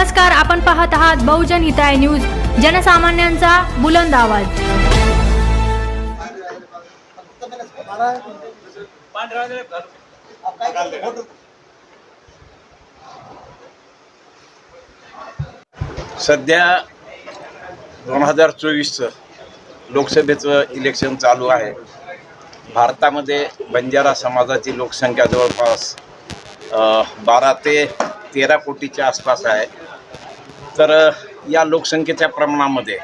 नमस्कार, आपण पाहत आहात बहुजन हिताय न्यूज, जनसामान्यांचा बुलंद आवाज। सध्या 2024 लोकसभेचं इलेक्शन चालू आहे। भारतामध्ये बंजारा समाजाची लोकसंख्या जवळपास 12 ते 13 कोटीच्या आसपास आहे। तर या लोकसंख्येच्या प्रमाणामध्ये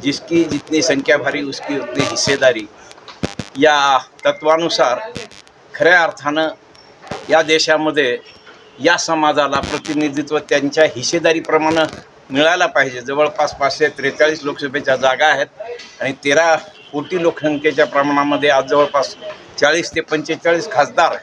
जिसकी जितनी संख्या भारी उसकी उतनी हिस्सेदारी या तत्वानुसार खऱ्या अर्थानं या देशामध्ये या समाजाला प्रतिनिधित्व त्यांच्या हिस्सेदारीप्रमाणे मिळायला पाहिजे। जवळपास 543 लोकसभेच्या जागा आहेत आणि 13 कोटी लोकसंख्येच्या प्रमाणामध्ये आज जवळपास 40 ते 45 खासदार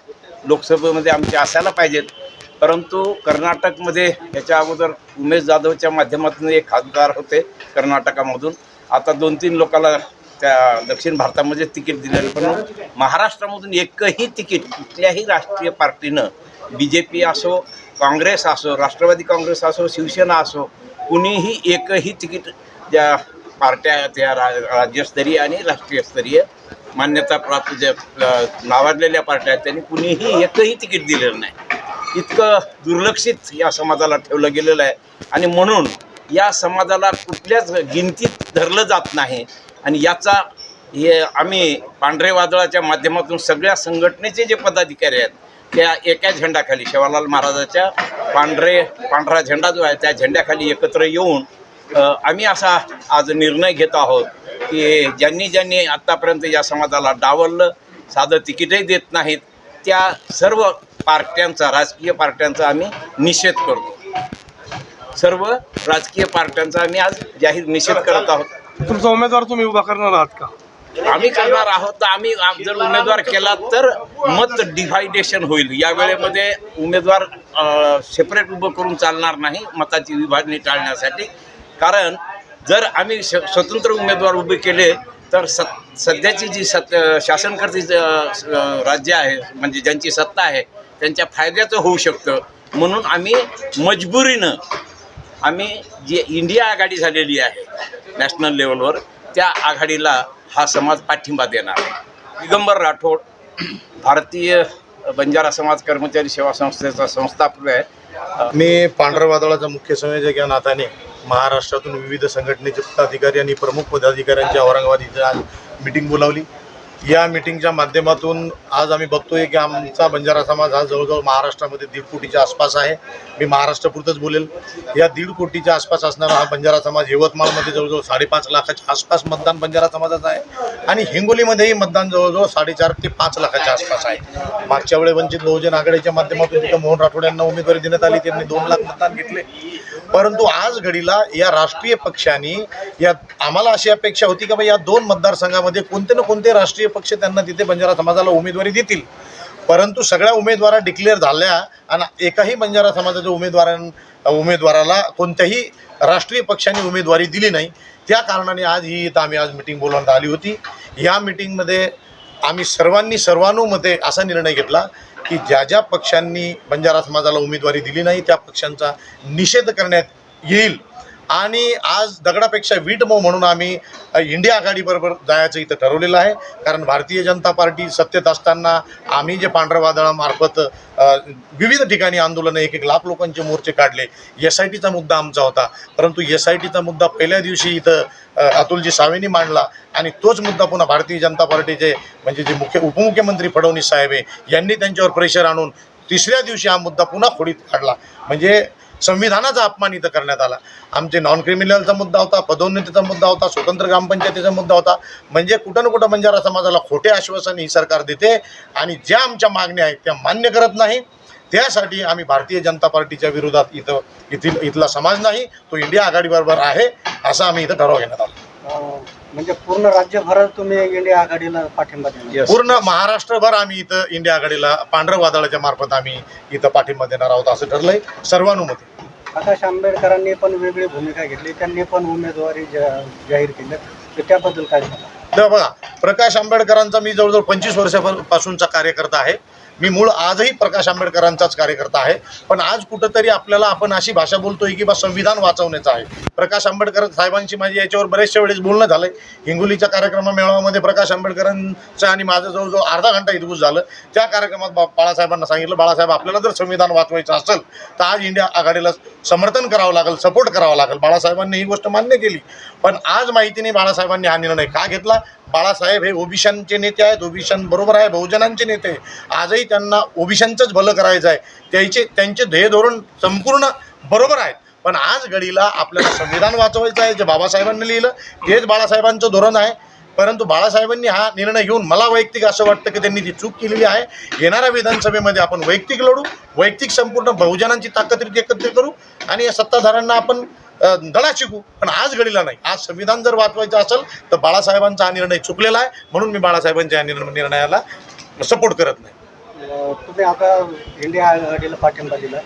लोकसभेमध्ये आमचे असायला पाहिजेत। परंतु कर्नाटकमध्ये याच्या अगोदर उमेश जाधवच्या माध्यमातून एक खासदार होते कर्नाटकामधून, आता 2-3 लोकांना त्या दक्षिण भारतामध्ये तिकीट दिलेलं, पण महाराष्ट्रामधून एकही तिकीट कुठल्याही राष्ट्रीय पार्टीनं BJP असो, काँग्रेस असो, राष्ट्रवादी काँग्रेस असो, शिवसेना असो, कुणीही एकही तिकीट ज्या पार्ट्या त्या राज्यस्तरीय आणि राष्ट्रीय स्तरीय मान्यता प्राप्त ज्या नावाजलेल्या पार्ट्या आहेत त्यांनी कुणीही एकही तिकीट दिलेलं नाही। इतकं दुर्लक्षित या समाजाला ठेवलं गेलेलं आहे आणि म्हणून या समाजाला कुठल्याच गिनतीत धरलं जात नाही। आणि याचा हे आम्ही पांढरे वादळाच्या माध्यमातून सगळ्या संघटनेचे जे पदाधिकारी आहेत त्या एका झेंडाखाली, शेवालाल महाराजाच्या पांढरा झेंडा जो आहे त्या झेंड्याखाली एकत्र येऊन आम्ही असा आज निर्णय घेत आहोत की ज्यांनी आत्तापर्यंत या समाजाला डावललं, साधं तिकीटही देत नाहीत, त्या सर्व पार्ट्यांचा, राजकीय पार्ट्यांचा आम्ही निषेध करतो। सर्व राजकीय पार्ट्यांचा आम्ही आज जाहीर निषेध करत आहोत। तुमचा उमेदवार तुम्ही उभा करणार आहात का? आम्ही करणार आहोत। तर आम्ही जर उमेदवार केला तर मत डिव्हायडेशन होईल। या वेळेमध्ये उमेदवार सेपरेट उभं करून चालणार नाही मताची विभागणी टाळण्यासाठी। कारण जर आम्ही स्वतंत्र उमेदवार उभे केले तर सध्याची जी शासनकर्ती राज्य आहे, म्हणजे ज्यांची सत्ता आहे, त्यांच्या फायद्याचं होऊ शकतं। म्हणून आम्ही मजबुरीनं जी इंडिया आघाडी झालेली आहे नॅशनल लेवलवर, त्या आघाडीला हा समाज पाठिंबा देणार आहे। दिगंबर राठोड भारतीय बंजारा समाज कर्मचारी सेवा संस्थेचा संस्थापक आहे। मी पांढऱ्या वादळाचा मुख्य संयोजक या नात्याने महाराष्ट्रातून विविध संघटनेचे पदाधिकारी आणि प्रमुख पदाधिकाऱ्यांची औरंगाबाद इथे आज मीटिंग बोलावली। या मीटिंगच्या माध्यमातून आज आम्ही बघतोय की आमचा बंजारा समाज हा जवळजवळ महाराष्ट्रामध्ये 1.5 कोटीच्या आसपास आहे। मी महाराष्ट्रापुरतंच बोलेल। या 1.5 कोटीच्या आसपास असणारा हा बंजारा समाज यवतमाळमध्ये जवळजवळ 5.5 लाखाच्या आसपास मतदान बंजारा समाजाचं आहे आणि हिंगोलीमध्येही मतदान जवळजवळ 4.5 ते 5 लाखाच्या आसपास आहे। मागच्या वेळी वंचित बहुजन आघाडीच्या माध्यमातून तिथं मोहन राठोड यांना उमेदवारी देण्यात आली, त्यांनी 2 लाख मतदान घेतले। परंतु आज घडीला या राष्ट्रीय पक्षांनी आम्हाला अशी अपेक्षा होती की या 2 मतदारसंघामध्ये कोणते ना कोणते राष्ट्रीय पक्ष त्यांना तिथे बंजारा समाजाला उमेदवारी देतील, परंतु सगळ्या उमेदवारा डिक्लेअर झाल्या आणि एकाही बंजारा समाजाच्या उमेदवाराला कोणत्याही राष्ट्रीय पक्षाने उमेदवारी दिली नाही। त्या कारणाने आज आम्ही आज मीटिंग बोलवण्यात आली होती। या मीटिंगमध्ये आम्ही सर्वानुमते असा निर्णय घेतला की ज्या पक्षांनी बंजारा समाजाला उमेदवारी दिली नाही त्या पक्षांचा निषेध करण्यात येईल आणि आज दगडापेक्षा वीट मऊ म्हणून आम्ही इंडिया आघाडीबरोबर जायचं इथं ठरवलेलं आहे। कारण भारतीय जनता पार्टी सत्तेत असताना आम्ही जे पांढऱ्या वादळामार्फत विविध ठिकाणी आंदोलनं 1-1 लाख लोकांचे मोर्चे काढले। SITचा मुद्दा आमचा होता, परंतु SITचा मुद्दा पहिल्या दिवशी इथं अतुलजी सावेंनी मांडला आणि तोच मुद्दा पुन्हा भारतीय जनता पार्टीचे म्हणजे जे उपमुख्यमंत्री फडणवीस साहेब यांनी त्यांच्यावर प्रेशर आणून 3ऱ्या दिवशी हा मुद्दा पुन्हा खोडीत काढला। म्हणजे संविधानाचा अपमान इथं करण्यात आला। आमचे नॉन क्रिमिनलचा मुद्दा होता, पदोन्नतीचा मुद्दा होता, स्वतंत्र ग्रामपंचायतीचा मुद्दा होता। म्हणजे कुठं ना कुठं बंजारा समाजाला खोटे आश्वासन ही सरकार देते आणि ज्या आमच्या मागण्या आहेत त्या मान्य करत नाही। त्यासाठी आम्ही भारतीय जनता पार्टीच्या विरोधात इथला समाज नाही, तो इंडिया आघाडीबरोबर आहे असं आम्ही इथं ठराव घेण्यात आलो। म्हणजे पूर्ण राज्यभरात तुम्ही इंडिया आघाडीला पाठिंबा देणार? पूर्ण महाराष्ट्रभर आम्ही इथं इंडिया आघाडीला पांढऱ्या वादळाच्या मार्फत आम्ही इथं पाठिंबा देणार आहोत असं ठरलंय सर्वानुमते। प्रकाश आंबेडकरांनी पण वेगळी भूमिका घेतली, त्यांनी पण उमेदवारी जाहीर केली, तर त्याबद्दल काय सांगा? बघा, प्रकाश आंबेडकरांचा मी जवळजवळ 25 वर्षापासूनचा कार्यकर्ता आहे। मी मूळ आजही प्रकाश आंबेडकरांचाच कार्यकर्ता आहे, पण आज कुठंतरी आपल्याला आपण अशी भाषा बोलतोय की बा संविधान वाचवण्याचं आहे. प्रकाश आंबेडकर साहेबांशी माझी याच्यावर बरेचशा वेळेस बोलणं झालं आहे. हिंगोलीच्या कार्यक्रमा मेळाव्यामध्ये प्रकाश आंबेडकरांचं आणि माझं जवळजवळ अर्धा घंटा इतकूच झालं. त्या कार्यक्रमात बाळासाहेबांना सांगितलं, बाळासाहेब आपल्याला जर संविधान वाचवायचं असेल तर आज इंडिया आघाडीला समर्थन करावं लागेल, सपोर्ट करावा लागेल. बाळासाहेबांनी ही गोष्ट मान्य केली, पण आज माहिती नाही बाळासाहेबांनी हा निर्णय का घेतला. बाळासाहेब हे ओबीसीचे नेते आहेत, ओबीसीबरोबर आहे, बहुजनांचे नेते आहे. आजही त्यांना ओबीसींचंच भलं करायचं आहे. त्यांचे ध्येय धोरण संपूर्ण बरोबर आहेत, पण आज घडीला आपल्याला संविधान वाचवायचं आहे. जे बाबासाहेबांनी लिहिलं तेच बाळासाहेबांचं धोरण आहे. परंतु बाळासाहेबांनी हा निर्णय घेऊन मला वैयक्तिक असं वाटतं की त्यांनी ती चूक केलेली आहे. येणाऱ्या विधानसभेमध्ये आपण वैयक्तिक लढू, वैयक्तिक संपूर्ण बहुजनांची ताकद एकत्र करू आणि या सत्ताधाऱ्यांना आपण धडा शिकू, पण आज घडीला नाही. आज संविधान जर वाचवायचं असेल तर बाळासाहेबांचा हा निर्णय चुकलेला आहे, म्हणून मी बाळासाहेबांच्या या निर्णयाला सपोर्ट करत नाही. तुम्ही आता इंडिया आघाडीला पाठिंबा दिला,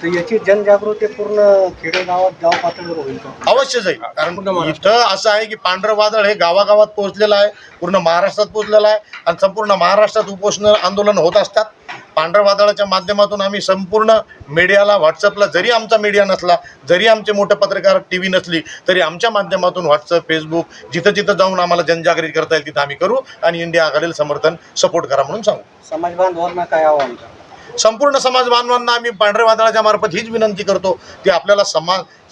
तर याची जनजागृती पूर्ण खेडेगावात गाव पातळीवर होईल का? अवश्य जाईल, कारण इथं असं आहे की पांढरं वादळ हे गावागावात पोहोचलेलं आहे, पूर्ण महाराष्ट्रात पोहोचलेलं आहे आणि संपूर्ण महाराष्ट्रात उपोषण आंदोलन होत असतात. पांढरं वादळाच्या माध्यमातून आम्ही संपूर्ण मीडियाला, व्हॉट्सअपला, जरी आमचा मीडिया नसला, जरी आमचे मोठे पत्रकार TV नसली, तरी आमच्या माध्यमातून व्हॉट्सअप, फेसबुक जिथं जिथं जाऊन आम्हाला जनजागृती करता येईल तिथं आम्ही करू आणि इंडिया आघाडीला समर्थन सपोर्ट करा म्हणून सांगू. समाज बांधवांना काय आव्हान करा? संपूर्ण समाज बांधवांना आम्ही पांढऱ्या वादळाच्या मार्फत हीच विनंती करतो की आपल्याला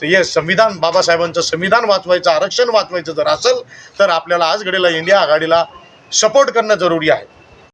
हे संविधान, बाबासाहेबांचं संविधान वाचवायचं, आरक्षण वाचवायचं जर असेल तर आपल्याला आज घडीला इंडिया आघाडीला सपोर्ट करणं जरुरी आहे.